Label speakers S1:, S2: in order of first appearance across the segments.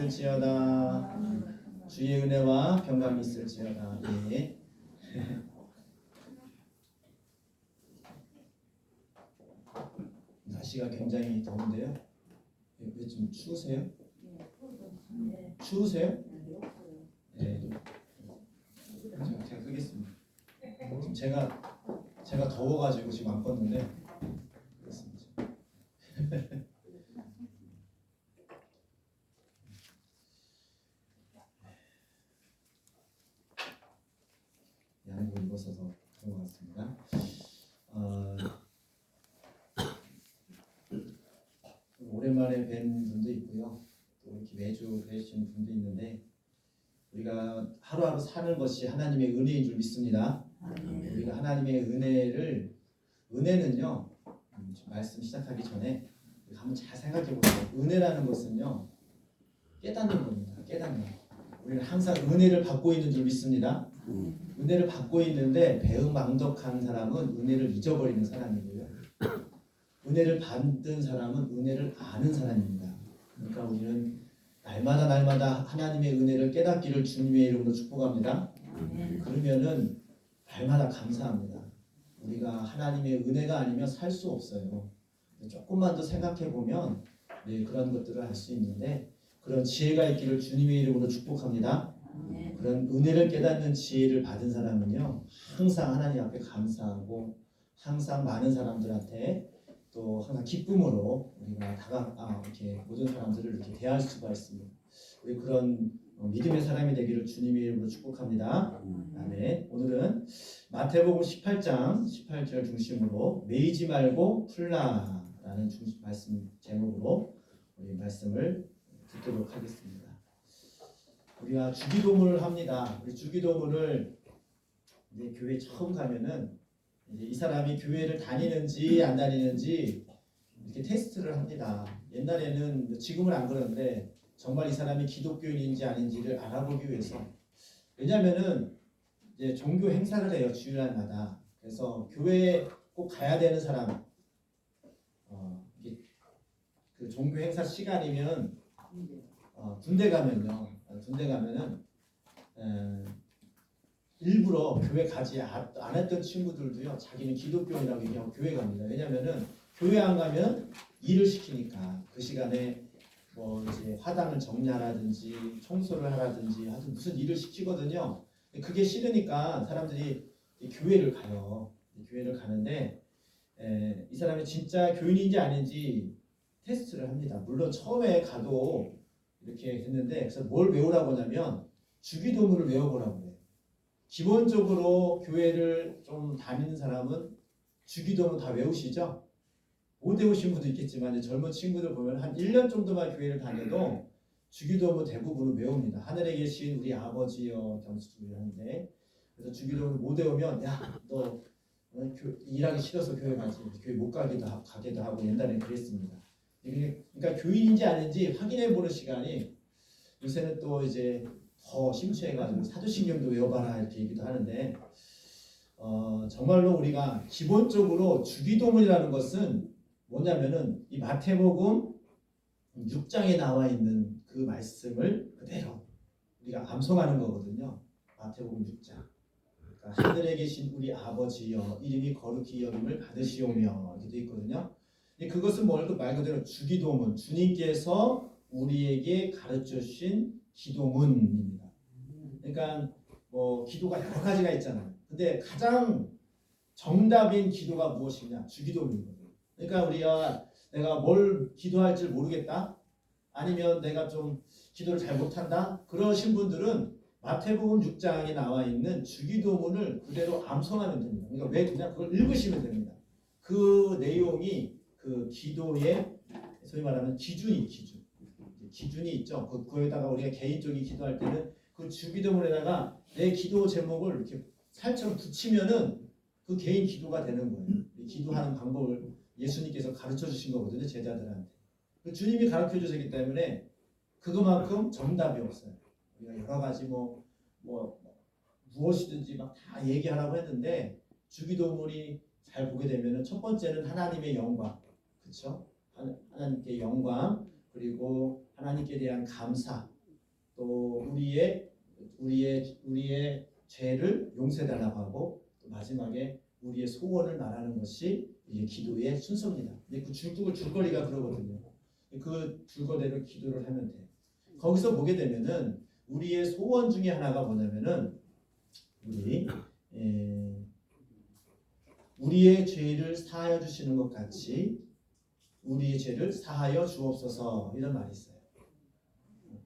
S1: 있을지어다. 주의 은혜와 평강이 있을지어다. 예. 날씨가 굉장히 더운데요. 왜 좀 추우세요? 추우세요? 네. 제가 끄겠습니다. 지금 제가 더워가지고 지금 안 껐는데 그렇습니다. 양복을 입어서 그런 것 같습니다. 오랜만에 뵌 분도 있고요. 또 이렇게 매주 뵈시는 분도 있는데 우리가 하루하루 사는 것이 하나님의 은혜인 줄 믿습니다. 우리가 하나님의 은혜는요. 말씀 시작하기 전에 한번 잘 생각해 보세요. 은혜라는 것은요. 깨닫는 겁니다. 깨닫는 거. 우리는 항상 은혜를 받고 있는 줄 믿습니다. 은혜를 받고 있는데 배은망덕한 사람은 은혜를 잊어버리는 사람이고요. 은혜를 받은 사람은 은혜를 아는 사람입니다. 그러니까 우리는 날마다 하나님의 은혜를 깨닫기를 주님의 이름으로 축복합니다. 그러면은 날마다 감사합니다. 우리가 하나님의 은혜가 아니면 살 수 없어요. 조금만 더 생각해 보면 그런 것들을 알 수 있는데 그런 지혜가 있기를 주님의 이름으로 축복합니다. 그런 은혜를 깨닫는 지혜를 받은 사람은요 항상 하나님 앞에 감사하고 항상 많은 사람들한테 또 항상 기쁨으로 우리가 이렇게 모든 사람들을 이렇게 대할 수가 있습니다. 우리 그런 믿음의 사람이 되기를 주님의 이름으로 축복합니다. 아멘. 오늘은 마태복음 18장 18절 중심으로 매이지 말고 풀라라는 말씀 제목으로 우리 말씀을 듣도록 하겠습니다. 우리가 주기도문을 합니다. 우리 주기도문을 이제 교회 처음 가면은 이제 이 사람이 교회를 다니는지 안 다니는지 이렇게 테스트를 합니다. 옛날에는 지금은 안 그러는데 정말 이 사람이 기독교인인지 아닌지를 알아보기 위해서 왜냐면은 이제 종교 행사를 해요 주일날마다. 그래서 교회에 꼭 가야 되는 사람 그 종교 행사 시간이면 군대 가면은 일부러 교회 가지 안 했던 친구들도요 자기는 기독교인이라고 얘기하고 교회 갑니다. 왜냐면은 교회 안 가면 일을 시키니까 그 시간에 뭐 이제 화단을 정리하라든지 청소를 하라든지 하여튼 무슨 일을 시키거든요. 그게 싫으니까 사람들이 교회를 가요. 교회를 가는데 이 사람이 진짜 교인인지 아닌지 테스트를 합니다. 물론 처음에 가도 이렇게 했는데 그래서 뭘 외우라고 하냐면 주기도문을 외워보라고 해요. 기본적으로 교회를 좀 다니는 사람은 주기도문 다 외우시죠? 못 외우신 분도 있겠지만 젊은 친구들 보면 한 1년 정도만 교회를 다녀도 주기도문 대부분은 외웁니다. 하늘에 계신 우리 아버지여 경수주를 하는데 그래서 주기도문 못 외우면 야 너 일하기 싫어서 교회 가지 교회 못 가기도 하고 옛날에 그랬습니다. 그러니까 교인인지 아닌지 확인해 보는 시간이 요새는 또 이제 더 심취해가지고 사도신경도 외워봐라 이렇게 얘기도 하는데 정말로 우리가 기본적으로 주기도문이라는 것은 뭐냐면은 이 마태복음 6장에 나와 있는 그 말씀을 그대로 우리가 암송하는 거거든요. 마태복음 6장. 그러니까 하늘에 계신 우리 아버지여 이름이 거룩히 여김을 받으시오며 이렇게 돼 있거든요. 그것은 말 그대로 주기도문, 주님께서 우리에게 가르쳐 주신 기도문입니다. 그러니까 뭐 기도가 여러 가지가 있잖아요. 근데 가장 정답인 기도가 무엇이냐? 주기도문이거든요. 그러니까 내가 뭘 기도할 줄 모르겠다? 아니면 내가 좀 기도를 잘 못한다? 그러신 분들은 마태복음 6장에 나와 있는 주기도문을 그대로 암송하면 됩니다. 그러니까 왜 그냥 그걸 읽으시면 됩니다. 그 내용이 그 기도의 소위 말하면 기준이 있죠. 그거에다가 우리가 개인적인 기도할 때는 그 주기도문에다가 내 기도 제목을 이렇게 살처럼 붙이면은 그 개인 기도가 되는 거예요. 기도하는 방법을 예수님께서 가르쳐 주신 거거든요, 제자들한테. 주님이 가르쳐 주셨기 때문에 그거만큼 정답이 없어요. 우리가 여러 가지 무엇이든지 막 다 얘기하라고 했는데 주기도문이 잘 보게 되면은 첫 번째는 하나님의 영광, 그렇죠? 하나님께 영광 그리고 하나님께 대한 감사 또 우리의 죄를 용서해달라고 하고 또 마지막에 우리의 소원을 말하는 것이 이게 기도의 순서입니다. 근데 그 줄거리가 그러거든요. 그 줄거리대로 기도를 하면 돼. 거기서 보게 되면은 우리의 소원 중에 하나가 뭐냐면은 우리의 죄를 사하여 주시는 것 같이 우리의 죄를 사하여 주옵소서 이런 말이 있어요.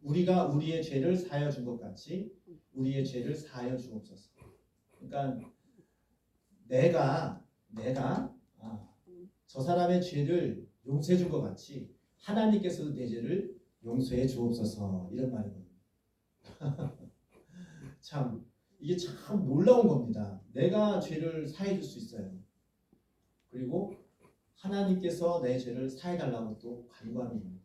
S1: 우리가 우리의 죄를 사하여 준 것 같이 우리의 죄를 사하여 주옵소서. 그러니까 내가 저 사람의 죄를 용서해 준 것 같이 하나님께서도 내 죄를 용서해 주옵소서 이런 말이거든요. 참 이게 참 놀라운 겁니다. 내가 죄를 사해 줄 수 있어요. 그리고 하나님께서 내 죄를 사해 달라고 또 간구하는 겁니다.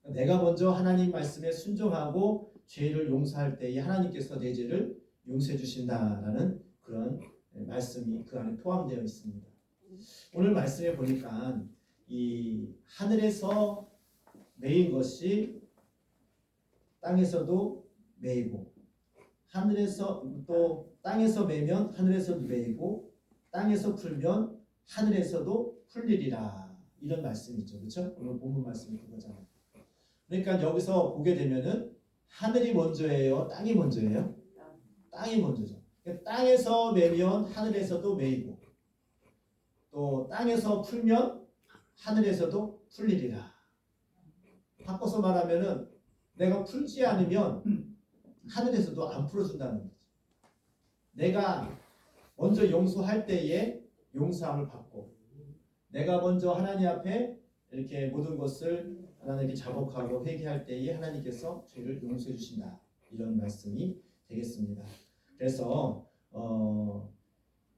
S1: 내가 먼저 하나님 말씀에 순종하고 죄를 용서할 때에 하나님께서 내 죄를 용서해 주신다라는 그런 말씀이 그 안에 포함되어 있습니다. 오늘 말씀에 보니까 이 하늘에서 매인 것이 땅에서도 매이고 하늘에서 또 땅에서 매면 하늘에서도 매이고 땅에서 풀면 하늘에서도 풀리리라 이런 말씀이죠. 그렇죠? 오늘 본문 말씀이 그거잖아요. 그러니까 여기서 보게 되면은 하늘이 먼저예요? 땅이 먼저예요? 땅이 먼저죠. 그러니까 땅에서 매면 하늘에서도 매이고 또 땅에서 풀면 하늘에서도 풀리리라. 바꿔서 말하면은 내가 풀지 않으면 하늘에서도 안 풀어준다는 거지. 내가 먼저 용서할 때에 용서함을 받고 내가 먼저 하나님 앞에 이렇게 모든 것을 하나님께 자복하고 회개할 때에 하나님께서 죄를 용서해 주신다. 이런 말씀이 되겠습니다. 그래서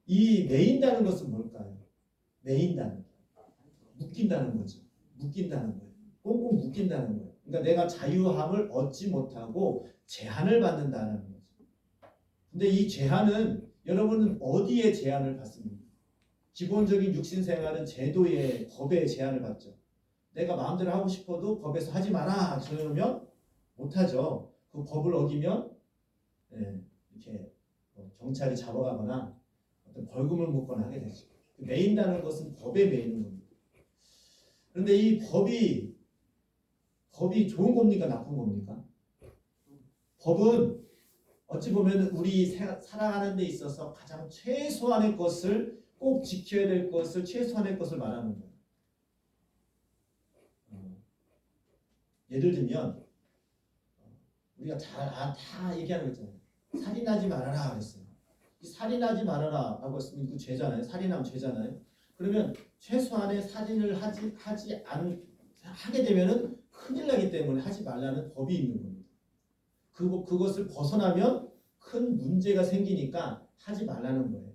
S1: 이 매인다는 것은 뭘까요? 매인다는 묶인다는 거죠. 묶인다는 거예요. 꽁꽁 묶인다는 거예요. 그러니까 내가 자유함을 얻지 못하고 제한을 받는다는 거죠. 근데 이 제한은 여러분은 어디에 제한을 받습니까? 기본적인 육신 생활은 제도의 법의 제한을 받죠. 내가 마음대로 하고 싶어도 법에서 하지 마라 그러면 못하죠. 그 법을 어기면 이렇게 경찰이 잡아가거나 어떤 벌금을 묻거나 하게 되죠. 매인다는 것은 법에 매이는 겁니다. 그런데 이 법이 좋은 겁니까 나쁜 겁니까? 법은 어찌 보면 우리 살아가는 데 있어서 가장 최소한의 것을 꼭 지켜야 될 것을 최소한의 것을 말하는 거예요. 예를 들면 우리가 다 얘기하는 거 있잖아요. 살인하지 말아라 그랬어요. 살인하지 말아라 라고 했으면 그 죄잖아요. 살인하면 죄잖아요. 그러면 최소한의 살인을 하게 되면은 큰일 나기 때문에 하지 말라는 법이 있는 겁니다. 그것을 벗어나면 큰 문제가 생기니까 하지 말라는 거예요.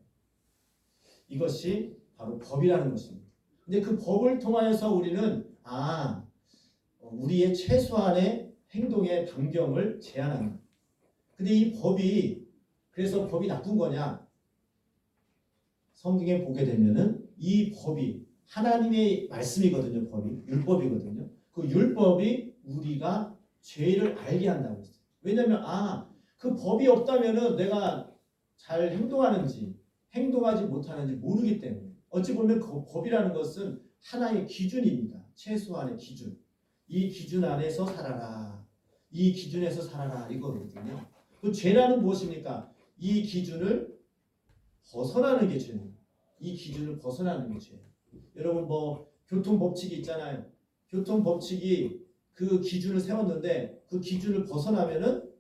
S1: 이것이 바로 법이라는 것입니다. 근데 그 법을 통하여서 우리는 우리의 최소한의 행동의 반경을 제한한다. 근데 이 법이 그래서 법이 나쁜 거냐? 성경에 보게 되면은 이 법이 하나님의 말씀이거든요. 법이 율법이거든요. 그 율법이 우리가 죄를 알게 한다고 했어요. 왜냐하면 그 법이 없다면은 내가 잘 행동하는지 행동하지 못하는지 모르기 때문에 어찌 보면 그 법이라는 것은 하나의 기준입니다. 최소한의 기준. 이 기준 안에서 살아라. 이 기준에서 살아라 이거거든요. 그 죄라는 무엇입니까? 이 기준을 벗어나는 게 죄입니다. 이 기준을 벗어나는 게 죄예요. 여러분 교통법칙이 있잖아요. 교통법칙이 그 기준을 세웠는데 그 기준을 벗어나면은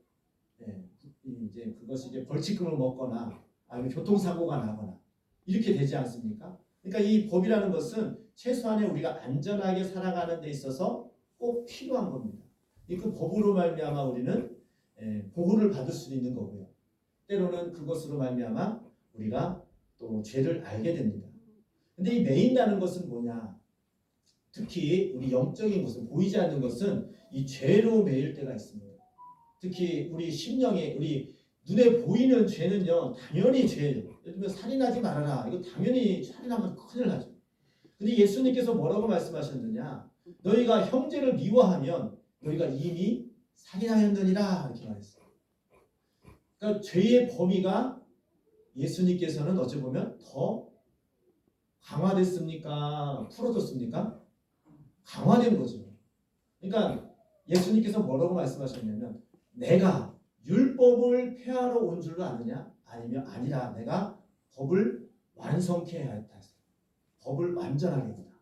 S1: 이제 그것이 이제 벌칙금을 먹거나 아니면 교통사고가 나거나 이렇게 되지 않습니까? 그러니까 이 법이라는 것은 최소한의 우리가 안전하게 살아가는 데 있어서 꼭 필요한 겁니다. 그 법으로 말미암아 우리는 보호를 받을 수 있는 거고요. 때로는 그것으로 말미암아 우리가 또 죄를 알게 됩니다. 근데 이 매인다는 것은 뭐냐? 특히 우리 영적인 것은 보이지 않는 것은 이 죄로 매일 때가 있습니다. 특히 우리 심령에 우리 눈에 보이는 죄는요 당연히 죄예요. 예를 들면 살인하지 말아라. 이거 당연히 살인하면 큰일 나죠. 근데 예수님께서 뭐라고 말씀하셨느냐? 너희가 형제를 미워하면 너희가 이미 살인하였느니라 이렇게 말했어요. 그러니까 죄의 범위가 예수님께서는 어찌 보면 더 강화됐습니까? 풀어졌습니까? 강화된 거죠. 그러니까 예수님께서 뭐라고 말씀하셨냐면 내가 율법을 폐하러 온 줄로 아느냐? 아니면 아니라 내가 법을 완성케 해야 했다. 법을 완전하게 했다.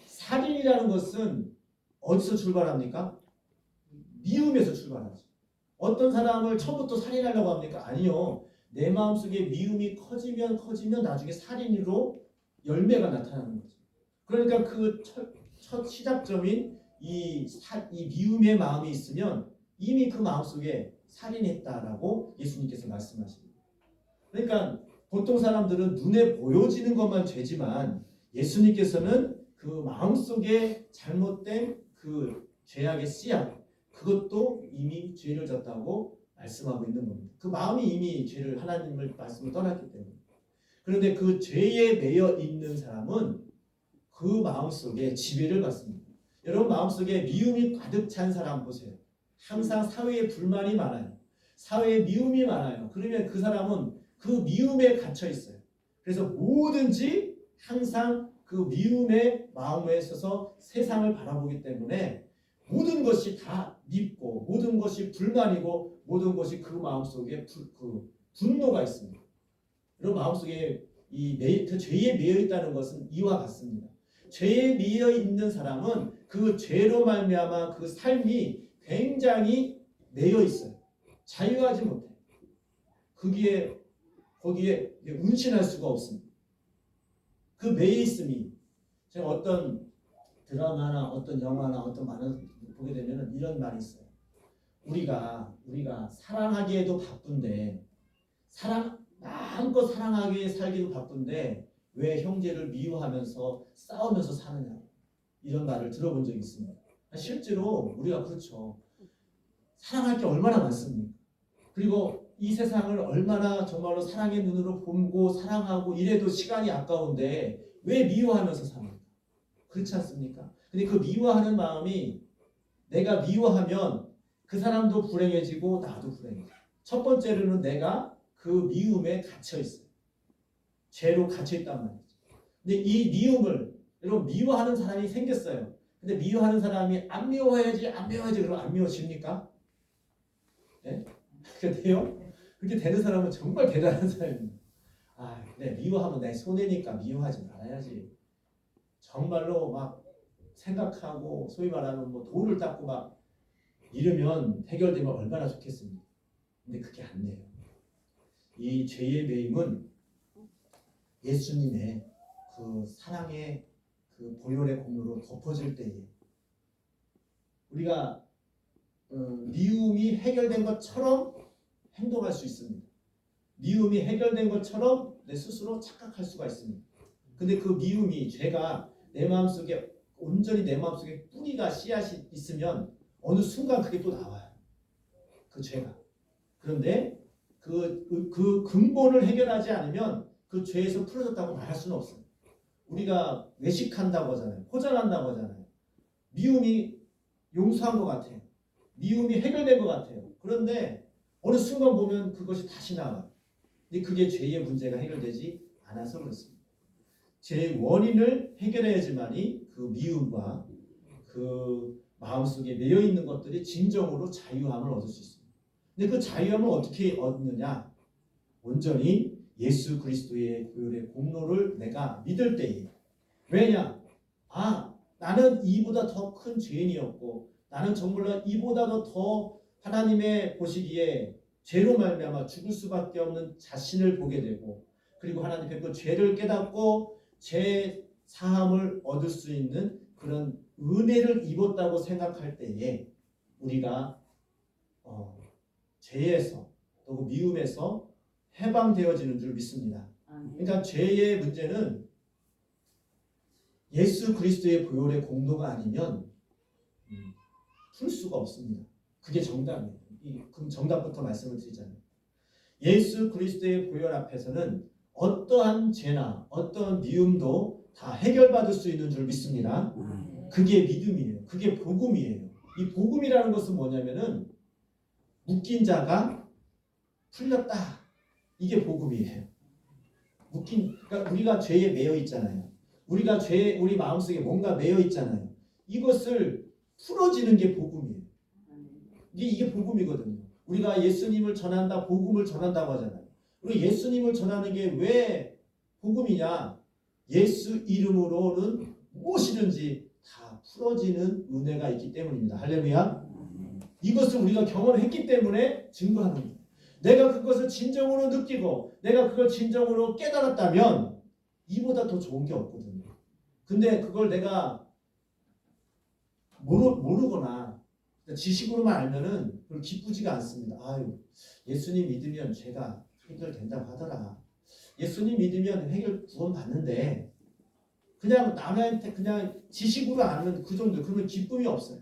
S1: 살인이라는 것은 어디서 출발합니까? 미움에서 출발하죠. 어떤 사람을 처음부터 살인하려고 합니까? 아니요. 내 마음속에 미움이 커지면 나중에 살인으로 열매가 나타나는 거죠. 그러니까 그 첫 시작점인 이 미움의 마음이 있으면 이미 그 마음속에 살인했다라고 예수님께서 말씀하십니다. 그러니까 보통 사람들은 눈에 보여지는 것만 죄지만 예수님께서는 그 마음속에 잘못된 그 죄악의 씨앗 그것도 이미 죄를 졌다고 말씀하고 있는 겁니다. 그 마음이 이미 죄를 하나님을 말씀을 떠났기 때문에. 그런데 그 죄에 매여 있는 사람은 그 마음속에 지배를 받습니다. 여러분 마음속에 미움이 가득 찬 사람 보세요. 항상 사회에 불만이 많아요. 사회에 미움이 많아요. 그러면 그 사람은 그 미움에 갇혀 있어요. 그래서 뭐든지 항상 그 미움의 마음에 있어서 세상을 바라보기 때문에 모든 것이 다 밉고 모든 것이 불만이고 모든 것이 그 마음속에 분노가 있습니다. 그리고 마음속에 그 죄에 매여 있다는 것은 이와 같습니다. 죄에 매여 있는 사람은 그 죄로 말미암아 그 삶이 굉장히 매여 있어요. 자유하지 못해. 거기에 운신할 수가 없습니다. 그 매여 있음이 제가 어떤 드라마나 어떤 영화나 어떤 만화를 보게 되면 이런 말이 있어요. 우리가 사랑하기에도 바쁜데 마음껏 사랑하기에 살기도 바쁜데 왜 형제를 미워하면서 싸우면서 사느냐 이런 말을 들어본 적이 있습니다. 실제로 우리가 그렇죠. 사랑할 게 얼마나 많습니까? 그리고 이 세상을 얼마나 정말로 사랑의 눈으로 보고 사랑하고 이래도 시간이 아까운데 왜 미워하면서 삽니까? 그렇지 않습니까? 근데 그 미워하는 마음이 내가 미워하면 그 사람도 불행해지고 나도 불행해져. 첫 번째로는 내가 그 미움에 갇혀 있어요. 죄로 갇혀 있단 말이죠. 근데 이 미움을 여러분 미워하는 사람이 생겼어요. 근데 미워하는 사람이 안 미워해야지 그러면 안 미워집니까? 네? 그렇게 돼요? 그렇게 되는 사람은 정말 대단한 사람입니다. 네, 미워하면 내 손해니까 미워하지 말아야지. 정말로 막 생각하고 소위 말하면 뭐 돌을 닦고 막 이러면 해결되면 얼마나 좋겠습니까? 근데 그게 안 돼요. 이 죄의 매임은 예수님의 그 사랑의 그 보혈의 공로로 덮어질 때에 우리가 미움이 해결된 것처럼 행동할 수 있습니다. 미움이 해결된 것처럼 내 스스로 착각할 수가 있습니다. 근데 그 미움이 죄가 내 마음속에 온전히 내 마음속에 뿌리가 씨앗이 있으면 어느 순간 그게 또 나와요. 그 죄가. 그런데 그 근본을 해결하지 않으면 그 죄에서 풀어졌다고 말할 수는 없어요. 우리가 외식한다고 하잖아요. 포장한다고 하잖아요. 미움이 용서한 것 같아요. 미움이 해결된 것 같아요. 그런데 어느 순간 보면 그것이 다시 나와요. 근데 그게 죄의 문제가 해결되지 않아서 그렇습니다. 죄의 원인을 해결해야지만이 그 미움과 그 마음속에 매여 있는 것들이 진정으로 자유함을 얻을 수 있습니다. 근데 그 자유함을 어떻게 얻느냐? 온전히 예수 그리스도의 보혈의 공로를 내가 믿을 때에. 왜냐? 나는 이보다 더 큰 죄인이었고 나는 정말로 이보다도 더 하나님의 보시기에 죄로 말미암아 죽을 수밖에 없는 자신을 보게 되고 그리고 하나님의 그 죄를 깨닫고 죄 사함을 얻을 수 있는 그런 은혜를 입었다고 생각할 때에 우리가 죄에서 또 미움에서 해방되어지는 줄 믿습니다. 그러니까 죄의 문제는 예수 그리스도의 보혈의 공로가 아니면 풀 수가 없습니다. 그게 정답이에요. 그럼 정답부터 말씀을 드리자면 예수 그리스도의 보혈 앞에서는 어떠한 죄나 어떠한 미움도 다 해결받을 수 있는 줄 믿습니다. 그게 믿음이에요. 그게 복음이에요. 이 복음이라는 것은 뭐냐면은 묶인 자가 풀렸다. 이게 복음이에요. 그러니까 우리가 죄에 매여 있잖아요. 우리 마음속에 뭔가 매여 있잖아요. 이것을 풀어지는 게 복음이에요. 이게 복음이거든요. 우리가 예수님을 전한다, 복음을 전한다고 하잖아요. 그리고 예수님을 전하는 게 왜 복음이냐? 예수 이름으로는 무엇이든지 다 풀어지는 은혜가 있기 때문입니다. 할렐루야. 이것을 우리가 경험했기 때문에 증거하는 거예요. 내가 그것을 진정으로 느끼고 내가 그걸 진정으로 깨달았다면 이보다 더 좋은 게 없거든요. 근데 그걸 내가 모르거나 지식으로만 알면은 그걸 기쁘지가 않습니다. 아유, 예수님 믿으면 죄가 해결된다고 하더라. 예수님 믿으면 구원 받는데 그냥 남한테 그냥 지식으로 아는 그 정도, 그러면 기쁨이 없어요.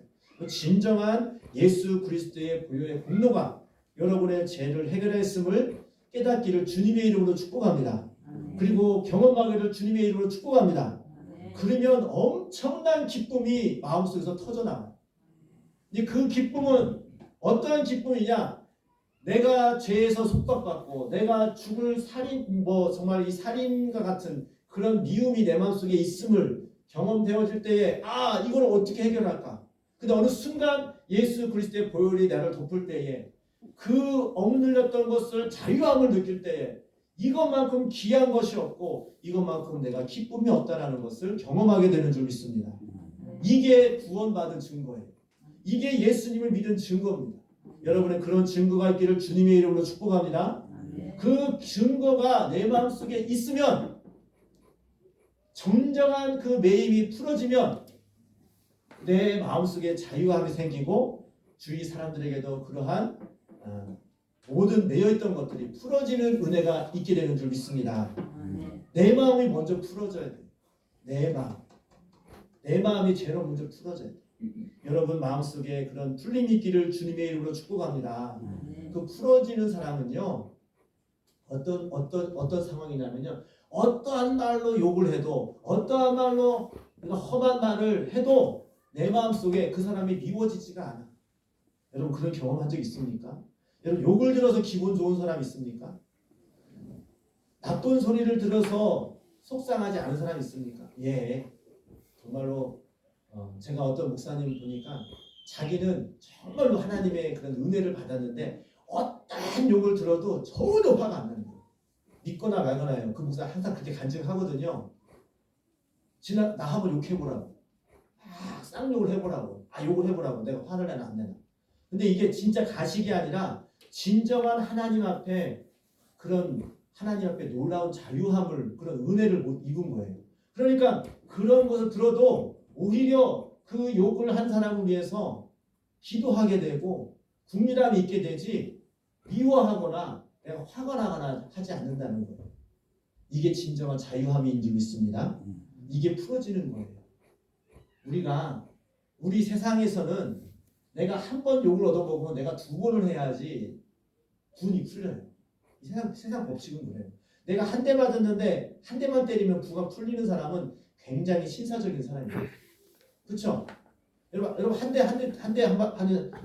S1: 진정한 예수 그리스도의 보혈의 공로가 여러분의 죄를 해결했음을 깨닫기를 주님의 이름으로 축복합니다. 그리고 경험하기를 주님의 이름으로 축복합니다. 그러면 엄청난 기쁨이 마음속에서 터져나와요. 그 기쁨은 어떠한 기쁨이냐? 내가 죄에서 속박받고 내가 죽을 정말 이 살인과 같은 그런 미움이 내 마음속에 있음을 경험되어질 때에 이걸 어떻게 해결할까? 근데 어느 순간 예수 그리스도의 보혈이 나를 덮을 때에 그 억눌렸던 것을 자유함을 느낄 때에 이것만큼 귀한 것이 없고 이것만큼 내가 기쁨이 없다라는 것을 경험하게 되는 줄 믿습니다. 이게 구원받은 증거예요. 이게 예수님을 믿은 증거입니다. 여러분의 그런 증거가 있기를 주님의 이름으로 축복합니다. 그 증거가 내 마음속에 있으면 정정한 그 매임이 풀어지면 내 마음속에 자유함이 생기고 주위 사람들에게도 그러한 모든 매여있던 것들이 풀어지는 은혜가 있게 되는 줄 믿습니다. 내 마음이 먼저 풀어져야 돼요. 내 마음이 죄로 먼저 풀어져야 돼요. 여러분 마음속에 그런 풀림이 있기를 주님의 이름으로 축복합니다. 그 풀어지는 사람은요 어떤 상황이냐면요, 어떠한 말로 욕을 해도 어떠한 말로 험한 말을 해도 내 마음속에 그 사람이 미워지지가 않아. 여러분 그런 경험한 적 있습니까? 여러분 욕을 들어서 기분 좋은 사람 있습니까? 나쁜 소리를 들어서 속상하지 않은 사람 있습니까? 예, 정말로 제가 어떤 목사님 보니까 자기는 정말로 하나님의 그런 은혜를 받았는데 어떠한 욕을 들어도 전혀 화가 안 나는 거예요. 믿거나 말거나요. 그 목사 항상 그렇게 간증하거든요. 나 한번 욕해보라고. 쌍욕을 해보라고. 욕을 해보라고. 내가 화를 내나 안 내나. 근데 이게 진짜 가식이 아니라 진정한 하나님 앞에 놀라운 자유함을, 그런 은혜를 입은 거예요. 그러니까 그런 것을 들어도 오히려 그 욕을 한 사람을 위해서 기도하게 되고 국률함이 있게 되지 미워하거나 내가 화가 나거나 하지 않는다는 거예요. 이게 진정한 자유함인 줄 믿습니다. 이게 풀어지는 거예요. 우리 세상에서는 내가 한 번 욕을 얻어먹으면 내가 두 번을 해야지 분이 풀려요. 이 세상 법칙은 그래요. 내가 한 대 맞았는데 한 대만 때리면 부가 풀리는 사람은 굉장히 신사적인 사람이에요. 그렇죠? 여러분 한 대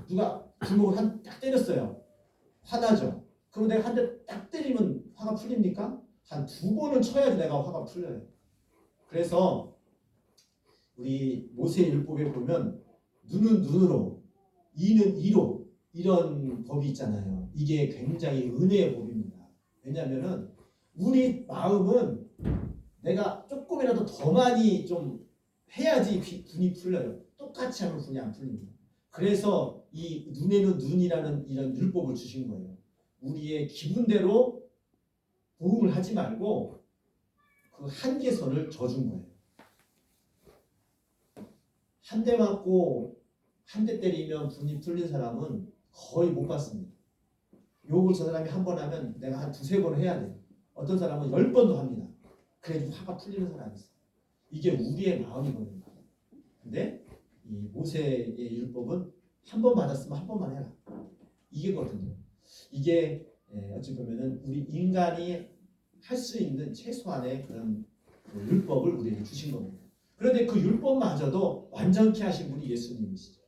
S1: 누가 주먹을 딱 때렸어요. 화나죠? 그럼 내가 한 대 딱 때리면 화가 풀립니까? 한 두 번은 쳐야지 내가 화가 풀려요. 그래서 우리 모세 율법에 보면 눈은 눈으로, 이는 이로, 이런 법이 있잖아요. 이게 굉장히 은혜의 법입니다. 왜냐하면은 우리 마음은 내가 조금이라도 더 많이 좀 해야지 분이 풀려요. 똑같이 하면 분이 안 풀립니다. 그래서 이 눈에는 눈이라는 이런 율법을 주신 거예요. 우리의 기분대로 보응을 하지 말고 그 한계선을 져준 거예요. 한 대 맞고 한 대 때리면 분이 풀린 사람은 거의 못 봤습니다. 욕을 저 사람이 한 번 하면 내가 한 두세 번 해야 돼요. 어떤 사람은 10번도 합니다. 그래도 화가 풀리는 사람이 있어요. 이게 우리의 마음이거든요. 근데 이 모세의 율법은 한 번 받았으면 한 번만 해라. 이게거든요. 이게 어찌 보면은 우리 인간이 할 수 있는 최소한의 그런 율법을 우리에게 주신 겁니다. 그런데 그 율법마저도 완전케 하신 분이 예수님이시죠.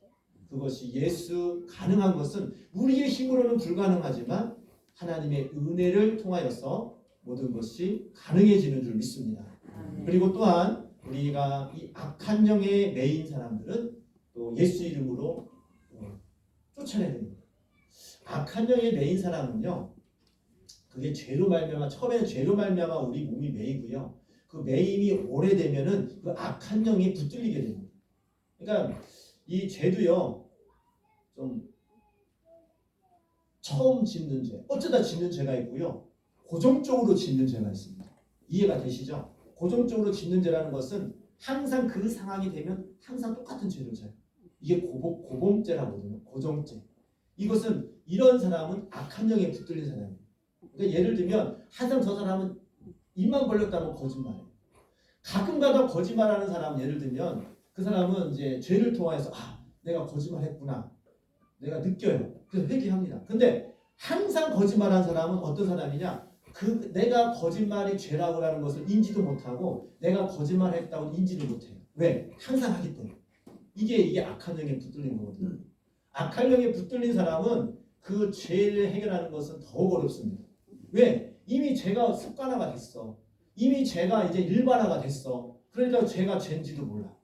S1: 그것이 예수 가능한 것은 우리의 힘으로는 불가능하지만 하나님의 은혜를 통하여서 모든 것이 가능해지는 줄 믿습니다. 그리고 또한 우리가 이 악한 영에 매인 사람들은 또 예수 이름으로 쫓아내야 됩니다. 악한 영에 매인 사람은요, 그게 죄로 말미암아, 처음에는 죄로 말미암아 우리 몸이 매이고요, 그 매임이 오래되면은 그 악한 영이 붙들리게 됩니다. 그러니까 이 죄도요, 좀 처음 짓는 죄, 어쩌다 짓는 죄가 있고요, 고정적으로 짓는 죄가 있습니다. 이해가 되시죠? 고정적으로 짓는 죄라는 것은 항상 그 상황이 되면 항상 똑같은 죄를 져요. 이게 고범죄라고 하거든요. 고정죄. 이것은 이런 사람은 악한 영에 붙들린 사람이에요. 그러니까 예를 들면 항상 저 사람은 입만 벌렸다면 거짓말해요. 가끔가다 거짓말하는 사람, 예를 들면 그 사람은 이제 죄를 통해서 내가 거짓말했구나, 내가 느껴요. 그래서 회개합니다. 근데 항상 거짓말하는 사람은 어떤 사람이냐? 그 내가 거짓말이 죄라고 하는 것을 인지도 못하고 내가 거짓말했다고 인지를 못해요. 왜? 항상 하기 때문에. 이게 악한 영에 붙들린 거거든요. 악한 영에 붙들린 사람은 그 죄를 해결하는 것은 더욱 어렵습니다. 왜? 이미 죄가 습관화가 됐어. 이미 죄가 이제 일반화가 됐어. 그러니까 죄가 죄인지도 몰라.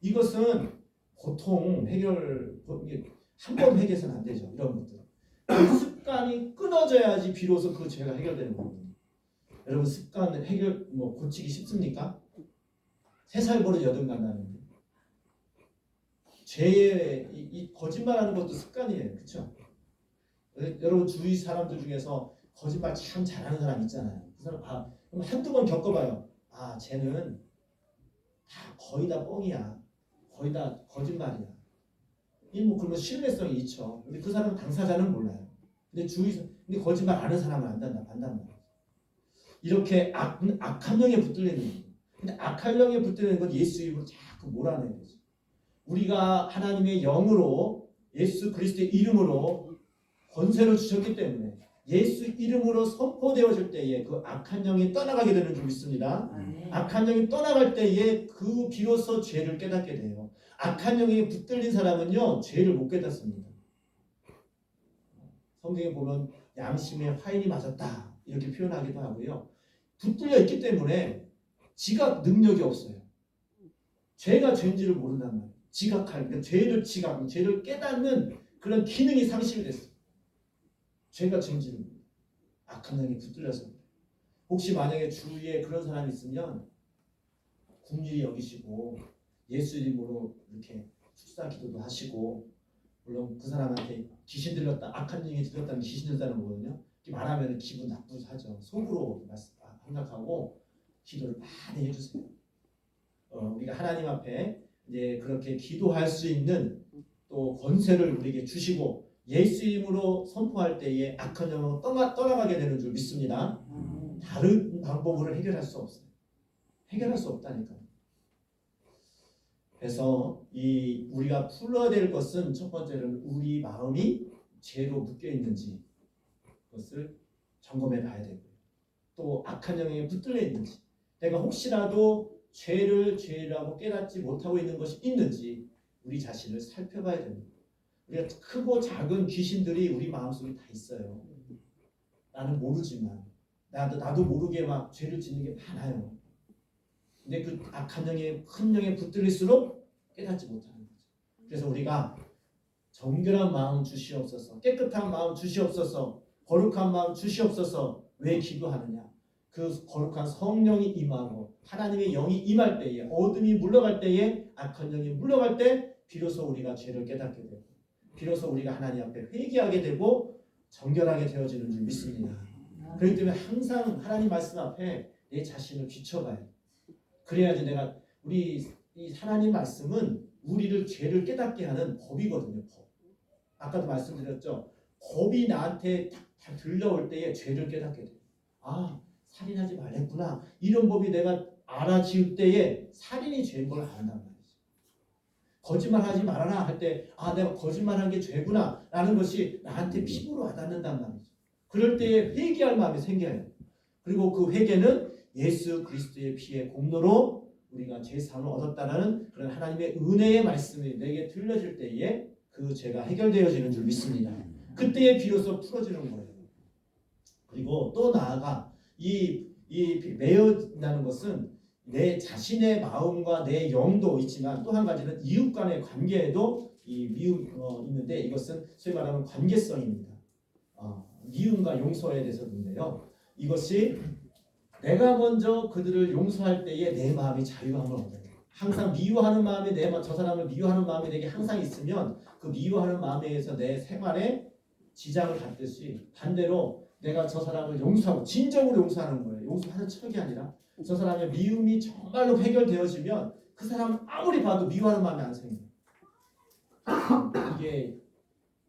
S1: 이것은 보통 한 번 해결해서는 안 되죠. 이런 것들. 그 습관이 끊어져야지 비로소 그 죄가 해결되는 거거든요. 여러분, 습관을 고치기 쉽습니까? 3살 버릇 여든 간다는데. 죄의 이 거짓말하는 것도 습관이에요. 그렇죠? 여러분 주위 사람들 중에서 거짓말 참 잘하는 사람 있잖아요. 그 사람 그럼 한두 번 겪어봐요. 쟤는 거의 다 뻥이야. 거의 다 거짓말이야. 그러면 신뢰성이 있죠. 근데 그 사람은 당사자는 몰라요. 근데 거짓말 아는 사람은 안단단 말이에요. 이렇게 악한 영에 붙들리는 거예요. 근데 악한 영에 붙들리는 건 예수 이름으로 자꾸 몰아내는 거죠. 우리가 하나님의 영으로 예수 그리스도의 이름으로 권세를 주셨기 때문에 예수 이름으로 선포되어질 때에 그 악한 영이 떠나가게 되는 줄 믿습니다. 악한 영이 떠나갈 때에 그 비로소 죄를 깨닫게 돼요. 악한 영에 붙들린 사람은요, 죄를 못 깨닫습니다. 성경에 보면 양심에 화인이 맞았다 이렇게 표현하기도 하고요. 붙들려 있기 때문에 지각 능력이 없어요. 죄가 죄인지를 모른단 말이에요. 그러니까 죄를 깨닫는 그런 기능이 상실이 됐어요. 죄가 죄인지를 모르요. 악한 영에 붙들려서. 혹시 만약에 주위에 그런 사람이 있으면 긍휼히 여기시고 예수 이름으로 이렇게 축사 기도도 하시고, 물론 그 사람한테 귀신 들렸다, 악한 영이 들렸다는 귀신 들렸다는 거거든요. 말하면 기분 나쁘하죠. 속으로 생각하고 기도를 많이 해주세요. 우리가 하나님 앞에 이제 그렇게 기도할 수 있는 또 권세를 우리에게 주시고 예수 이름으로 선포할 때에 악한 영은 떠나가게 되는 줄 믿습니다. 다른 방법으로 해결할 수 없어요. 해결할 수 없다니까요. 그래서 우리가 풀어야 될 것은 첫 번째는 우리 마음이 죄로 묶여 있는지 그것을 점검해 봐야 되고요. 또 악한 영에 붙들려 있는지, 내가 혹시라도 죄라고 깨닫지 못하고 있는 것이 있는지 우리 자신을 살펴봐야 됩니다. 우리가 크고 작은 귀신들이 우리 마음속에 다 있어요. 나는 모르지만 나도 모르게 막 죄를 짓는 게 많아요. 근데 그 악한 영에, 큰 영에 붙들릴수록 깨닫지 못하는 거죠. 그래서 우리가 정결한 마음 주시옵소서, 깨끗한 마음 주시옵소서, 거룩한 마음 주시옵소서. 왜 기도하느냐? 그 거룩한 성령이 임하고 하나님의 영이 임할 때에, 어둠이 물러갈 때에, 악한 영이 물러갈 때 비로소 우리가 죄를 깨닫게 되고 비로소 우리가 하나님 앞에 회개하게 되고 정결하게 되어지는 줄 믿습니다. 그렇기 때문에 항상 하나님 말씀 앞에 내 자신을 비춰봐요. 그래야지 이 하나님 말씀은 우리를 죄를 깨닫게 하는 법이거든요. 법. 아까도 말씀드렸죠. 법이 나한테 다 들려올 때에 죄를 깨닫게 돼요. 살인하지 말랬구나. 이런 법이 내가 알아지을 때에 살인이 죄인 걸 안단 말이죠. 거짓말하지 말아라 할 때 내가 거짓말한 게 죄구나 라는 것이 나한테 피부로 와닿는단 말이죠. 그럴 때에 회개할 마음이 생겨요. 그리고 그 회개는 예수 그리스도의 피의 공로로 우리가 죄사함을 얻었다는 그런 하나님의 은혜의 말씀이 내게 들려질 때에 그 죄가 해결되어지는 줄 믿습니다. 그때에 비로소 풀어지는 거예요. 그리고 또 나아가 이 매어진다는 것은 내 자신의 마음과 내 영도 있지만 또 한 가지는 이웃 간의 관계에도 이 미움 있는데 이것은 소위 말하는 관계성입니다. 미움과 용서에 대해서인데요. 이것이 내가 먼저 그들을 용서할 때에 내 마음이 자유함을 얻어요. 항상 미워하는 마음이 저 사람을 미워하는 마음이 내게 항상 있으면 그 미워하는 마음에 의해서 내 생활에 지장을 받듯이 반대로 내가 저 사람을 용서하고 진정으로 용서하는 거예요. 용서하는 척이 아니라 저 사람의 미움이 정말로 해결되어지면 그 사람은 아무리 봐도 미워하는 마음이 안 생겨요. 이게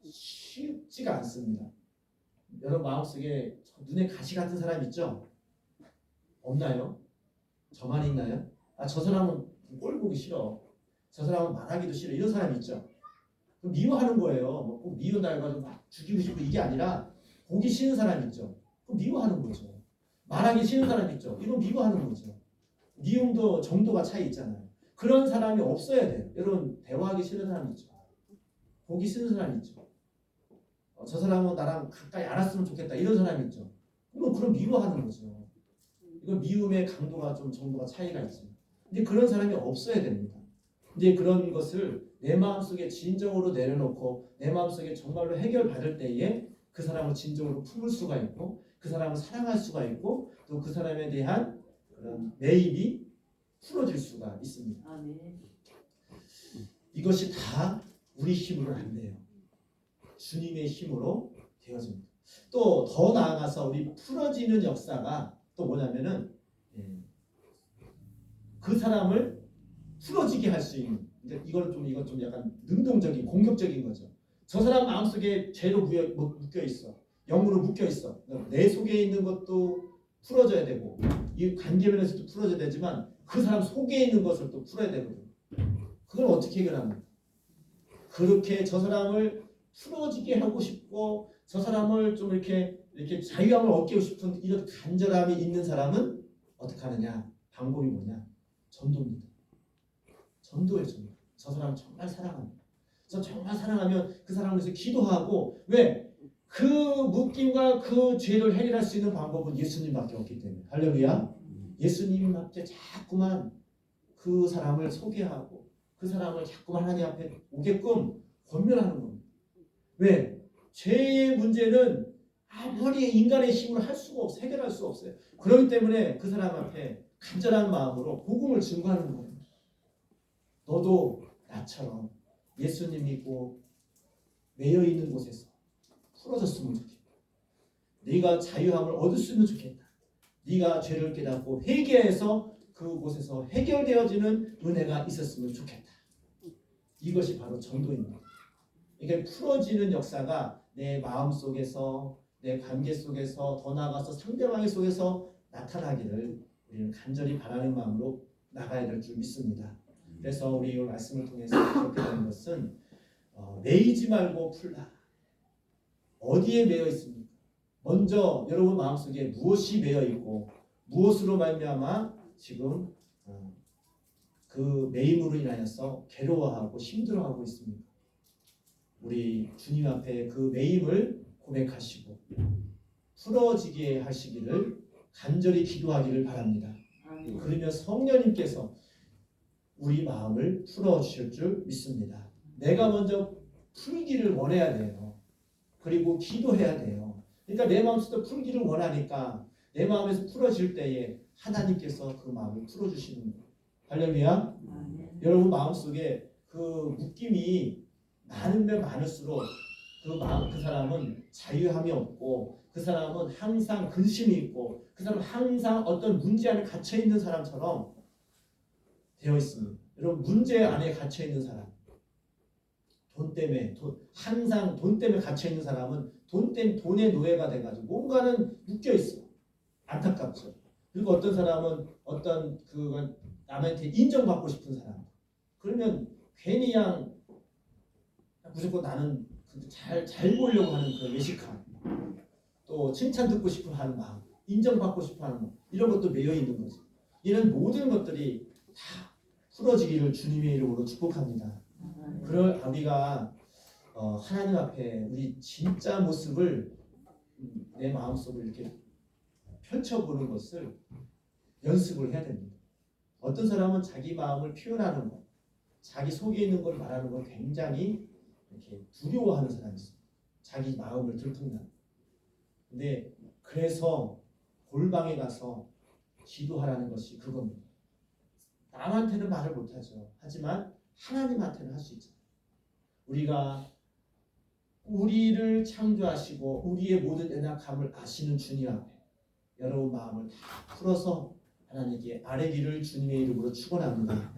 S1: 쉽지가 않습니다. 여러분 마음속에 눈에 가시 같은 사람 있죠? 없나요? 저만 있나요? 저 사람은 꼴 보기 싫어. 저 사람은 말하기도 싫어. 이런 사람 있죠? 미워하는 거예요. 꼭 미워다 해가지고 막 죽이고 싶고 이게 아니라 보기 싫은 사람 있죠? 그럼 미워하는 거죠. 말하기 싫은 사람 있죠? 이건 미워하는 거죠. 미움도 정도가 차이 있잖아요. 그런 사람이 없어야 돼요. 여러분 대화하기 싫은 사람 있죠? 보기 싫은 사람 있죠? 저 사람은 나랑 가까이 알았으면 좋겠다 이런 사람 있죠? 그럼 미워하는 거죠. 이건 미움의 강도가 좀 정도가 차이가 있습니다. 근데 그런 사람이 없어야 됩니다. 이제 그런 것을 내 마음속에 진정으로 내려놓고 내 마음속에 정말로 해결받을 때에 그 사람을 진정으로 품을 수가 있고 그 사람을 사랑할 수가 있고 또 그 사람에 대한 그런 매입이 풀어질 수가 있습니다. 이것이 다 우리 힘으로는 안 돼요. 주님의 힘으로 되어집니다. 또 더 나아가서 우리 풀어지는 역사가 또 뭐냐면은 그 사람을 풀어지게 할 수 있는 이건 좀 약간 능동적인 공격적인 거죠. 저 사람 마음속에 죄로 묶여 있어. 영으로 묶여 있어. 내 속에 있는 것도 풀어져야 되고 이 관계면에서도 풀어져야 되지만 그 사람 속에 있는 것을 또 풀어야 되거든요. 그걸 어떻게 해결합니까? 그렇게 저 사람을 풀어지게 하고 싶고 저 사람을 좀 이렇게 자유함을 얻고 싶은 이런 간절함이 있는 사람은 어떻게 하느냐? 방법이 뭐냐? 전도입니다. 전도예요, 전도. 저 사람 정말 사랑합니다. 저 정말 사랑하면 그 사람을 위해서 기도하고 왜? 그 묶임과 그 죄를 해결할 수 있는 방법은 예수님밖에 없기 때문에 할렐루야. 예수님한테 자꾸만 그 사람을 소개하고 그 사람을 자꾸만 하나님 앞에 오게끔 권면하는 겁니다. 왜? 죄의 문제는 아무리 인간의 힘으로 할 수가 없어 해결할 수 없어요. 그렇기 때문에 그 사람 앞에 간절한 마음으로 복음을 증거하는 거예요. 너도 나처럼 예수님 믿고 매여 있는 곳에서 풀어졌으면 좋겠다. 네가 자유함을 얻었으면 좋겠다. 네가 죄를 깨닫고 회개해서 그곳에서 해결되어지는 은혜가 있었으면 좋겠다. 이것이 바로 전도입니다. 이게 풀어지는 역사가 내 마음 속에서 내 관계 속에서 더 나아가서 상대방의 속에서 나타나기를 우리는 간절히 바라는 마음으로 나가야 될 줄 믿습니다. 그래서 우리 이 말씀을 통해서 기억해야 하는 것은 매이지 말고 풀라. 어디에 매여 있습니까? 먼저 여러분 마음속에 무엇이 매여 있고 무엇으로 말미암아 지금 그 매임으로 인하여서 괴로워하고 힘들어하고 있습니까? 우리 주님 앞에 그 매임을 고백하시고 풀어지게 하시기를 간절히 기도하기를 바랍니다. 그러면 성령님께서 우리 마음을 풀어주실 줄 믿습니다. 내가 먼저 풀기를 원해야 돼요. 그리고 기도해야 돼요. 그러니까 내 마음속에 풀기를 원하니까 내 마음에서 풀어질 때에 하나님께서 그 마음을 풀어주시는 거예요. 할렐루야. 여러분 마음속에 그 묶임이 많으면 많을수록 그 사람은 자유함이 없고 그 사람은 항상 근심이 있고 그 사람은 항상 어떤 문제 안에 갇혀 있는 사람처럼 되어 있습니다. 여러분 문제 안에 갇혀 있는 사람, 항상 돈 때문에 갇혀 있는 사람은 돈의 노예가 돼가지고 뭔가는 묶여 있어. 안타깝죠. 그리고 어떤 사람은 남한테 인정받고 싶은 사람. 그러면 괜히 그냥 무조건 나는 잘 보려고 하는 그 외식함, 또 칭찬 듣고 싶어 하는 마음, 인정받고 싶어 하는 마음, 이런 것도 매여 있는 거죠. 이런 모든 것들이 다 풀어지기를 주님의 이름으로 축복합니다. 그럴 우리가 하나님 앞에 우리 진짜 모습을 내 마음속으로 이렇게 펼쳐보는 것을 연습을 해야 됩니다. 어떤 사람은 자기 마음을 표현하는 것, 자기 속에 있는 걸 말하는 걸 굉장히 이렇게 두려워하는 사람이 있어요. 자기 마음을 들통나는. 근데 그래서 골방에 가서 기도하라는 것이 그겁니다. 남한테는 말을 못하죠. 하지만 하나님한테는 할 수 있잖아요. 우리가 우리를 창조하시고 우리의 모든 연약함을 아시는 주님 앞에 여러분 마음을 다 풀어서 하나님께 아뢰기를 주님의 이름으로 축원합니다.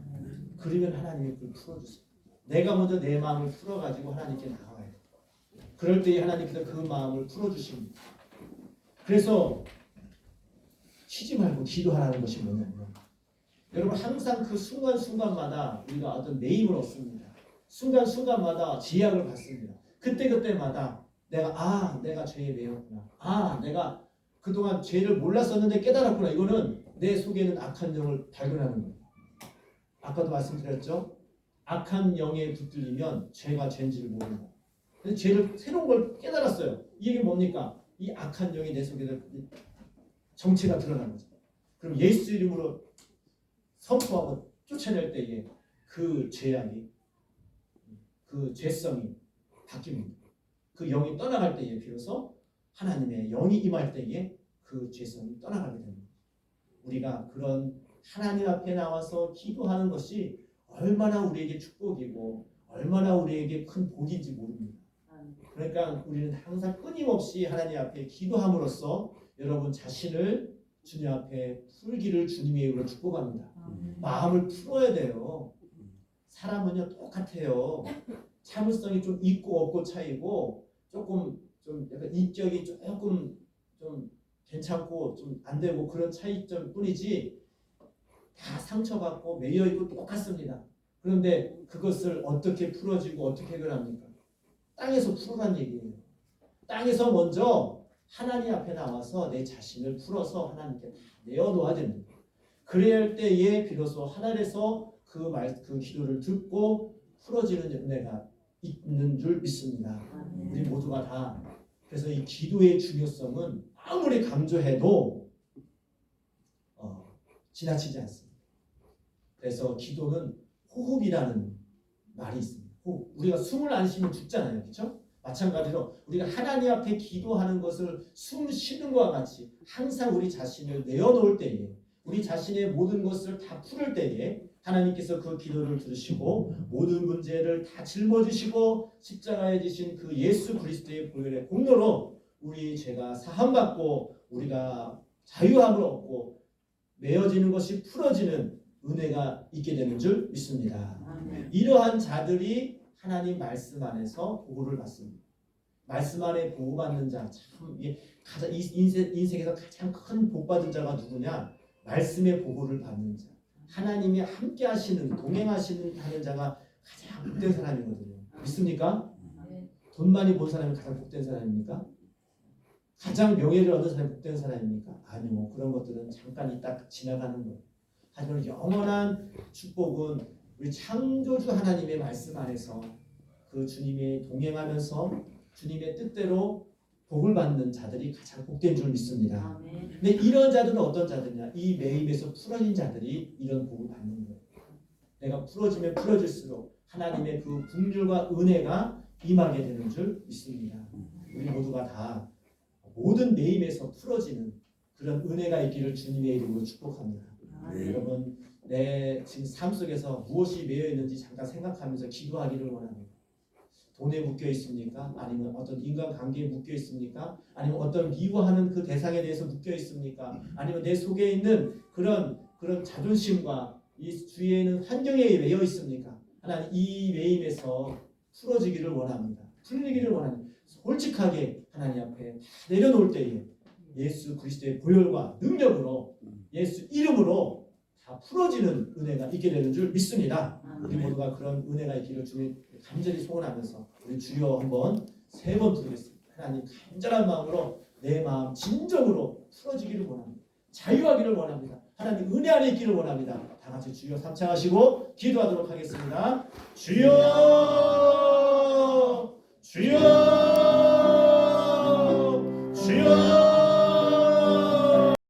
S1: 그러면 하나님이 그걸 풀어주세요. 내가 먼저 내 마음을 풀어가지고 하나님께 나가야 돼요. 그럴 때에 하나님께서 그 마음을 풀어주십니다. 그래서 쉬지 말고 기도하라는 것이 뭐냐면 여러분 항상 그 순간순간마다 우리가 어떤 내임을 얻습니다. 순간순간마다 지약을 받습니다. 그때그때마다 내가 죄에 매였구나. 내가 그동안 죄를 몰랐었는데 깨달았구나. 이거는 내 속에는 악한 영을 발견하는 거예요. 아까도 말씀드렸죠. 악한 영에 붙들리면 죄가 죄인지를 모르는 거예요. 근데 죄를 새로운 걸 깨달았어요. 이게 뭡니까? 이 악한 영이 내 속에서 정체가 드러난 거죠. 그럼 예수 이름으로 선포하고 쫓아낼 때에 그 죄악이 그 죄성이 바뀝니다. 그 영이 떠나갈 때에 비로소 하나님의 영이 임할 때에 그 죄성이 떠나가게 됩니다. 우리가 그런 하나님 앞에 나와서 기도하는 것이 얼마나 우리에게 축복이고 얼마나 우리에게 큰 복인지 모릅니다. 그러니까 우리는 항상 끊임없이 하나님 앞에 기도함으로써 여러분 자신을 주님 앞에 풀기를 주님의 이름으로 축복합니다. 마음을 풀어야 돼요. 사람은요 똑같아요. 참을성이 좀 있고 없고 차이고 조금 좀 약간 인격이 조금 좀 괜찮고 좀 안 되고 그런 차이점 뿐이지 다 상처받고 매여 있고 똑같습니다. 그런데 그것을 어떻게 풀어지고 어떻게 해결합니까? 땅에서 풀어란 얘기예요. 땅에서 먼저 하나님 앞에 나와서 내 자신을 풀어서 하나님께 다 내어놓아야 됩니다. 그래야 할 때에 비로소 하늘에서 그 기도를 듣고 풀어지는 은혜가 있는 줄 믿습니다. 우리 모두가 다. 그래서 이 기도의 중요성은 아무리 강조해도 지나치지 않습니다. 그래서 기도는 호흡이라는 말이 있습니다. 호흡. 우리가 숨을 안 쉬면 죽잖아요. 그렇죠? 마찬가지로 우리가 하나님 앞에 기도하는 것을 숨 쉬는 것과 같이 항상 우리 자신을 내어놓을 때에 우리 자신의 모든 것을 다 풀을 때에 하나님께서 그 기도를 들으시고 모든 문제를 다 짊어지시고 십자가에 지신 그 예수 그리스도의 보혈의 공로로 우리 죄가 사함받고 우리가 자유함을 얻고 메어지는 것이 풀어지는 은혜가 있게 되는 줄 믿습니다. 이러한 자들이 하나님 말씀 안에서 보호를 받습니다. 말씀 안에 보호받는 자, 참 이게 가장 인생에서 가장 큰 복받은 자가 누구냐? 말씀의 보호를 받는 자. 하나님이 함께 하시는, 동행하시는 하는 자가 가장 복된 사람이거든요. 믿습니까? 돈 많이 번 사람이 가장 복된 사람입니까? 가장 명예를 얻은 사람이 복된 사람입니까? 아니요. 그런 것들은 잠깐 있다 지나가는 거예요. 하지만 영원한 축복은 우리 창조주 하나님의 말씀 안에서 그 주님의 동행하면서 주님의 뜻대로 복을 받는 자들이 가장 복된 줄 믿습니다. 근데 이런 자들은 어떤 자들이냐? 이 매임에서 풀어진 자들이 이런 복을 받는 거예요. 내가 풀어지면 풀어질수록 하나님의 그 긍휼과 은혜가 임하게 되는 줄 믿습니다. 우리 모두가 다 모든 매임에서 풀어지는 그런 은혜가 있기를 주님의 이름으로 축복합니다. 여러분 내 지금 삶 속에서 무엇이 매여 있는지 잠깐 생각하면서 기도하기를 원합니다. 돈에 묶여 있습니까? 아니면 어떤 인간관계에 묶여 있습니까? 아니면 어떤 미워하는 그 대상에 대해서 묶여 있습니까? 아니면 내 속에 있는 그런 자존심과 이 주위에 있는 환경에 매여 있습니까? 하나님 이 매임에서 풀어지기를 원합니다. 풀리기를 원합니다. 솔직하게 하나님 앞에 다 내려놓을 때에 예수 그리스도의 보혈과 능력으로 예수 이름으로 다 풀어지는 은혜가 있게 되는 줄 믿습니다. 우리 모두가 그런 은혜가 있기를 주님 간절히 소원하면서 우리 주여 한번 3번 부르겠습니다. 하나님 간절한 마음으로 내 마음 진정으로 풀어지기를 원합니다. 자유하기를 원합니다. 하나님 은혜 안에 있기를 원합니다. 다 같이 주여 삼창하시고 기도하도록 하겠습니다. 주여 주여 주여